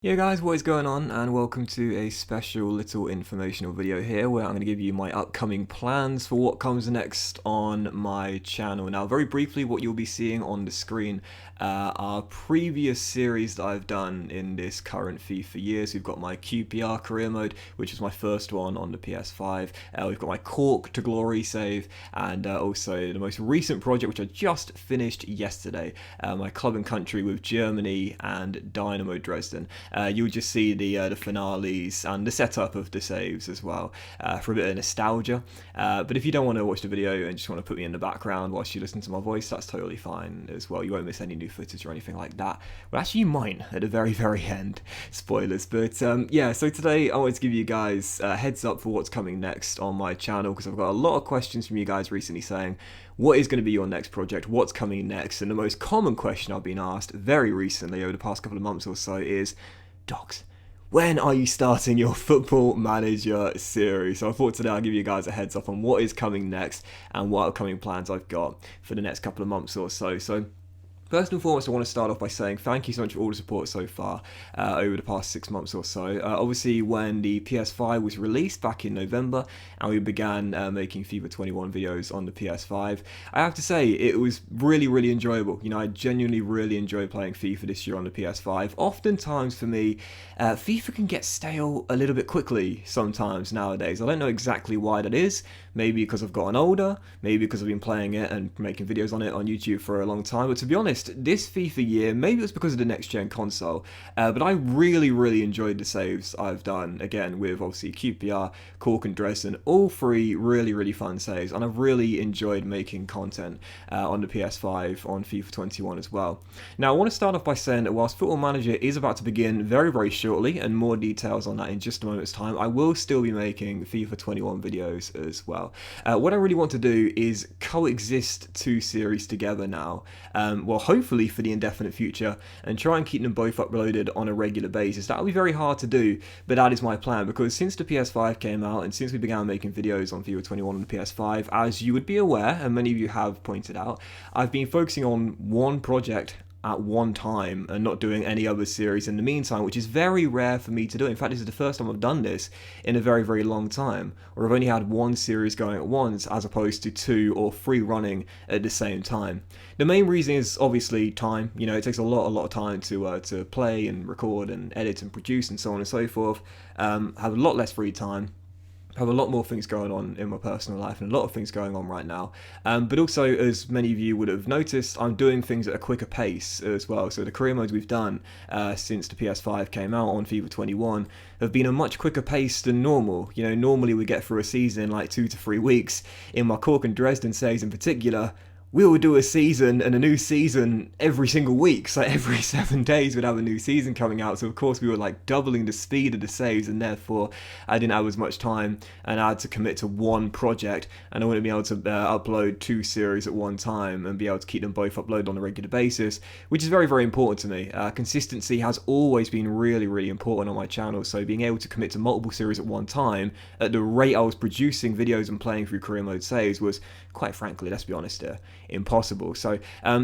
Yeah guys, what is going on, and welcome to a special little informational video here where I'm going to give you my upcoming plans for what comes next on my channel. Now, very briefly, what you'll be seeing on the screen are previous series that I've done in this current FIFA year. So we've got my QPR career mode, which is my first one on the PS5. We've got my Cork to Glory save, and also the most recent project which I just finished yesterday, my club and country with Germany and Dynamo Dresden. You'll just see the finales and the setup of the saves as well for a bit of nostalgia. But if you don't want to watch the video and just want to put me in the background whilst you listen to my voice, that's totally fine as well. You won't miss any new footage or anything like that. Well, actually, you might at the very, very end. Spoilers. But yeah, so today I wanted to give you guys a heads up for what's coming next on my channel, because I've got a lot of questions from you guys recently saying, what is going to be your next project? What's coming next? And the most common question I've been asked very recently over the past couple of months or so is, Docs, when are you starting your Football Manager series? So I thought today I'll give you guys a heads up on what is coming next and what upcoming plans I've got for the next couple of months or so. So first and foremost, I want to start off by saying thank you so much for all the support so far over the past 6 months or so. Obviously, when the PS5 was released back in November and we began making FIFA 21 videos on the PS5, I have to say it was really, really enjoyable. You know, I genuinely really enjoyed playing FIFA this year on the PS5. Oftentimes for me, FIFA can get stale a little bit quickly sometimes nowadays. I don't know exactly why that is. Maybe because I've gotten older, maybe because I've been playing it and making videos on it on YouTube for a long time. But to be honest, this FIFA year, maybe it's because of the next gen console, but I really, really enjoyed the saves I've done, again, with obviously QPR, Cork and Dresden, all three really, really fun saves, and I've really enjoyed making content on the PS5 on FIFA 21 as well. Now, I want to start off by saying that whilst Football Manager is about to begin very, very shortly, and more details on that in just a moment's time, I will still be making FIFA 21 videos as well. What I really want to do is coexist two series together now, well, hopefully for the indefinite future, and try and keep them both uploaded on a regular basis. That will be very hard to do, but that is my plan, because since the PS5 came out and since we began making videos on FIFA 21 on the PS5, as you would be aware, and many of you have pointed out, I've been focusing on one project at one time and not doing any other series in the meantime, which is very rare for me to do. In fact, this is the first time I've done this in a very, very long time, where I've only had one series going at once as opposed to two or three running at the same time. The main reason is obviously time. You know, it takes a lot of time to play and record and edit and produce and so on and so forth. Have a lot less free time, have a lot more things going on in my personal life, and a lot of things going on right now. But also, as many of you would have noticed, I'm doing things at a quicker pace as well. So the career modes we've done since the PS5 came out on FIFA 21 have been a much quicker pace than normal. You know, normally we get through a season in like 2 to 3 weeks. In my Cork and Dresden saves in particular, we would do a season and a new season every single week. So every 7 days we'd have a new season coming out. So of course we were like doubling the speed of the saves, and therefore I didn't have as much time, and I had to commit to one project, and I wouldn't be able to upload 2 series at one time and be able to keep them both uploaded on a regular basis, which is very, very important to me. Consistency has always been really, really important on my channel. So being able to commit to multiple series at one time at the rate I was producing videos and playing through career mode saves was, quite frankly, let's be honest here, impossible. So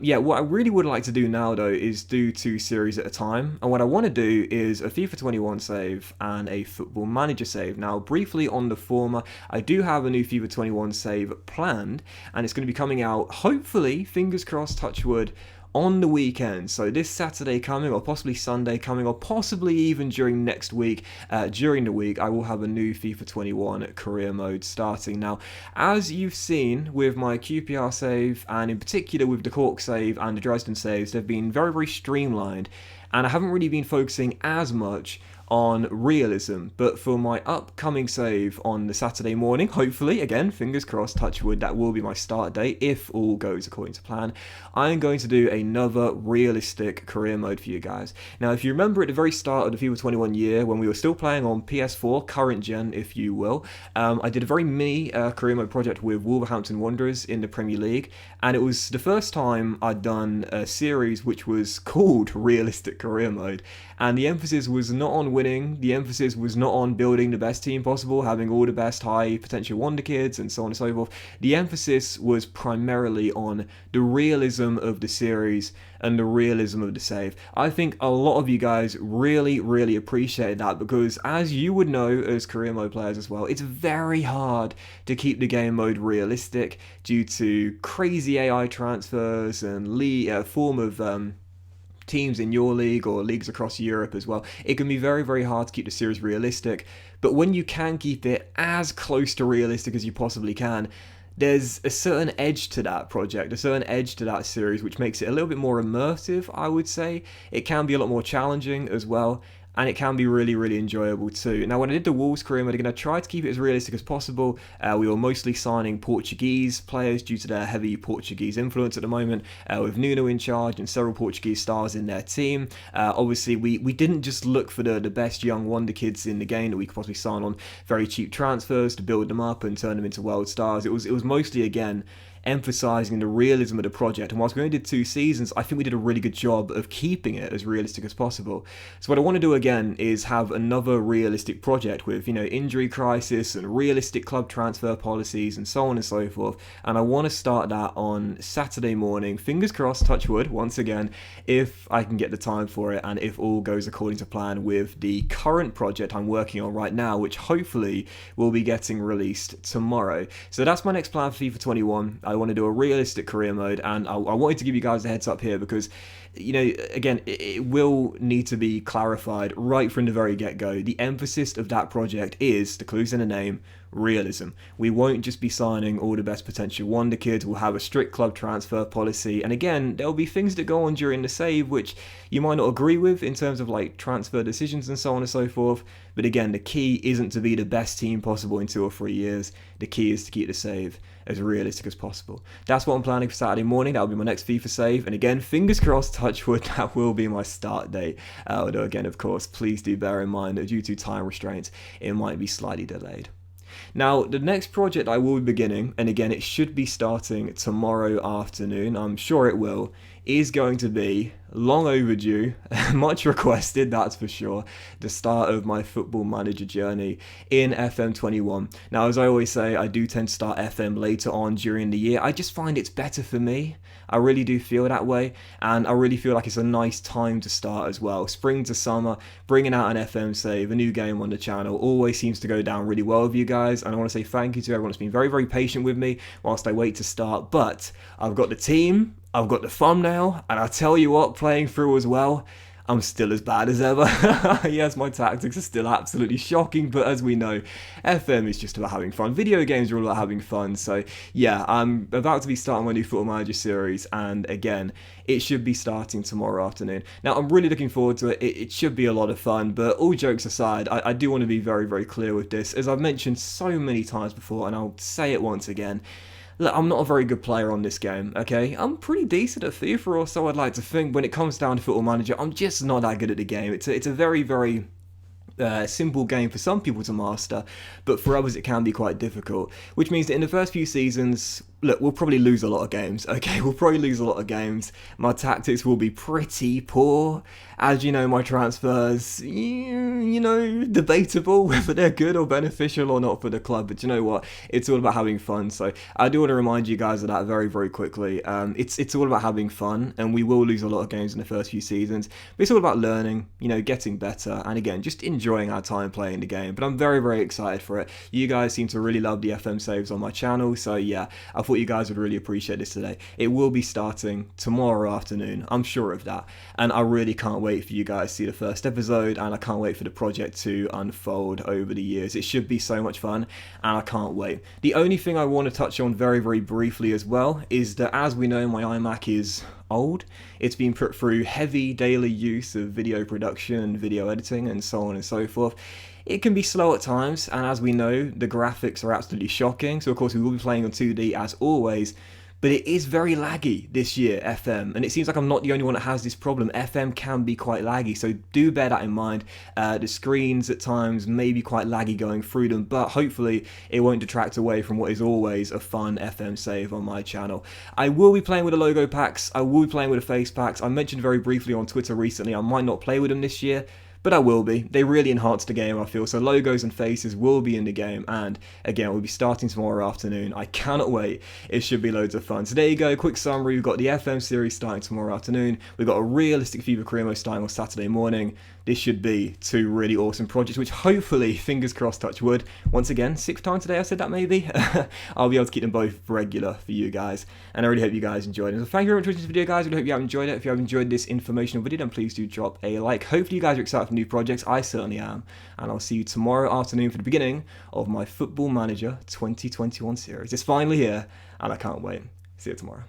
yeah, what I really would like to do now though is do 2 series at a time, and what I want to do is a FIFA 21 save and a Football Manager save. Now, briefly on the former, I do have a new FIFA 21 save planned, and it's going to be coming out, hopefully, fingers crossed, touch wood, on the weekend. So this Saturday coming, or possibly Sunday coming, or possibly even during next week, during the week, I will have a new FIFA 21 career mode starting. Now, as you've seen with my QPR save, and in particular with the Cork save and the Dresden saves, they've been very, very streamlined, and I haven't really been focusing as much on realism. But for my upcoming save on the Saturday morning, hopefully, again, fingers crossed, touch wood, that will be my start date if all goes according to plan, I'm going to do another realistic career mode for you guys. Now, if you remember at the very start of the FIFA 21 year, when we were still playing on PS4, current gen if you will, I did a very mini career mode project with Wolverhampton Wanderers in the Premier League, and it was the first time I'd done a series which was called realistic career mode, and the emphasis was not on winning, the emphasis was not on building the best team possible, having all the best high potential wonder kids and so on and so forth. The emphasis was primarily on the realism of the series and the realism of the save. I think a lot of you guys really appreciate that, because as you would know as career mode players as well, it's very hard to keep the game mode realistic due to crazy AI transfers and form of teams in your league or leagues across Europe as well. It can be very hard to keep the series realistic, but when you can keep it as close to realistic as you possibly can, there's a certain edge to that project, a certain edge to that series, which makes it a little bit more immersive, I would say. It can be a lot more challenging as well, and it can be really enjoyable too. Now, when I did the Wolves career mode, again, I tried to keep it as realistic as possible. We were mostly signing Portuguese players due to their heavy Portuguese influence at the moment, with Nuno in charge and several Portuguese stars in their team. Obviously, we didn't just look for the best young wonder kids in the game that we could possibly sign on very cheap transfers to build them up and turn them into world stars. It was mostly, again, emphasizing the realism of the project, and whilst we only did 2 seasons, I think we did a really good job of keeping it as realistic as possible. So what I want to do again is have another realistic project with, injury crisis and realistic club transfer policies and so on and so forth, and I want to start that on Saturday morning, fingers crossed, touch wood once again, if I can get the time for it and if all goes according to plan with the current project I'm working on right now, which hopefully will be getting released tomorrow. So that's my next plan for FIFA 21. I want to do a realistic career mode, and I wanted to give you guys a heads up here because, again, it will need to be clarified right from the very get-go. The emphasis of that project is, the clue's in the name, realism. We won't just be signing all the best potential wonder kids. We'll have a strict club transfer policy, and again, there'll be things that go on during the save which you might not agree with in terms of like transfer decisions and so on and so forth, but again, the key isn't to be the best team possible in 2 or 3 years. The key is to keep the save as realistic as possible. That's what I'm planning for Saturday morning. That'll be my next FIFA save, and again, fingers crossed, touch wood, that will be my start date. Although again, of course, please do bear in mind that due to time restraints, it might be slightly delayed. Now, the next project I will be beginning, and again, it should be starting tomorrow afternoon, I'm sure it will, is going to be long overdue, much requested, that's for sure, the start of my Football Manager journey in FM21. Now, as I always say, I do tend to start FM later on during the year. I just find it's better for me. I really do feel that way, and I really feel like it's a nice time to start as well. Spring to summer, bringing out an FM save, a new game on the channel, always seems to go down really well with you guys, and I want to say thank you to everyone that's been very patient with me whilst I wait to start. But I've got the team, I've got the thumbnail, and I tell you what, playing through as well, I'm still as bad as ever. Yes, my tactics are still absolutely shocking, but as we know, FM is just about having fun. Video games are all about having fun. So yeah, I'm about to be starting my new Football Manager series, and again, it should be starting tomorrow afternoon. Now, I'm really looking forward to it. It should be a lot of fun, but all jokes aside, I do want to be very clear with this. As I've mentioned so many times before, and I'll say it once again, look, I'm not a very good player on this game, okay? I'm pretty decent at FIFA, or so I'd like to think. When it comes down to Football Manager, I'm just not that good at the game. It's a very simple game for some people to master, but for others it can be quite difficult, which means that in the first few seasons, look, we'll probably lose a lot of games, okay? We'll probably lose a lot of games. My tactics will be pretty poor. As you know, my transfers, debatable whether they're good or beneficial or not for the club, but you know what? It's all about having fun, so I do want to remind you guys of that very quickly. It's all about having fun, and we will lose a lot of games in the first few seasons, but it's all about learning, getting better, and again, just enjoying our time playing the game. But I'm very excited for it. You guys seem to really love the FM saves on my channel, so yeah, I thought you guys would really appreciate this today. It will be starting tomorrow afternoon, I'm sure of that, and I really can't wait for you guys to see the first episode, and I can't wait for the project to unfold over the years. It should be so much fun, and I can't wait. The only thing I want to touch on very briefly as well is that, as we know, my iMac is old. It's been put through heavy daily use of video production, video editing, and so on and so forth. It can be slow at times, and as we know, the graphics are absolutely shocking, so of course we will be playing on 2D as always, but it is very laggy this year, FM, and it seems like I'm not the only one that has this problem. FM can be quite laggy, so do bear that in mind. The screens at times may be quite laggy going through them, but hopefully it won't detract away from what is always a fun FM save on my channel. I will be playing with the logo packs, I will be playing with the face packs. I mentioned very briefly on Twitter recently I might not play with them this year, but I will be. They really enhance the game, I feel. So logos and faces will be in the game, and again, we'll be starting tomorrow afternoon. I cannot wait. It should be loads of fun. So there you go, quick summary. We've got the FM series starting tomorrow afternoon. We've got a realistic FIFA career mode starting on Saturday morning. This should be two really awesome projects, which hopefully, fingers crossed, touch wood, once again, 6th time today I said that maybe, I'll be able to keep them both regular for you guys, and I really hope you guys enjoyed it. So thank you very much for watching this video, guys. I really hope you have enjoyed it. If you have enjoyed this informational video, then please do drop a like. Hopefully you guys are excited for new projects. I certainly am, and I'll see you tomorrow afternoon for the beginning of my Football Manager 2021 series. It's finally here, and I can't wait. See you tomorrow.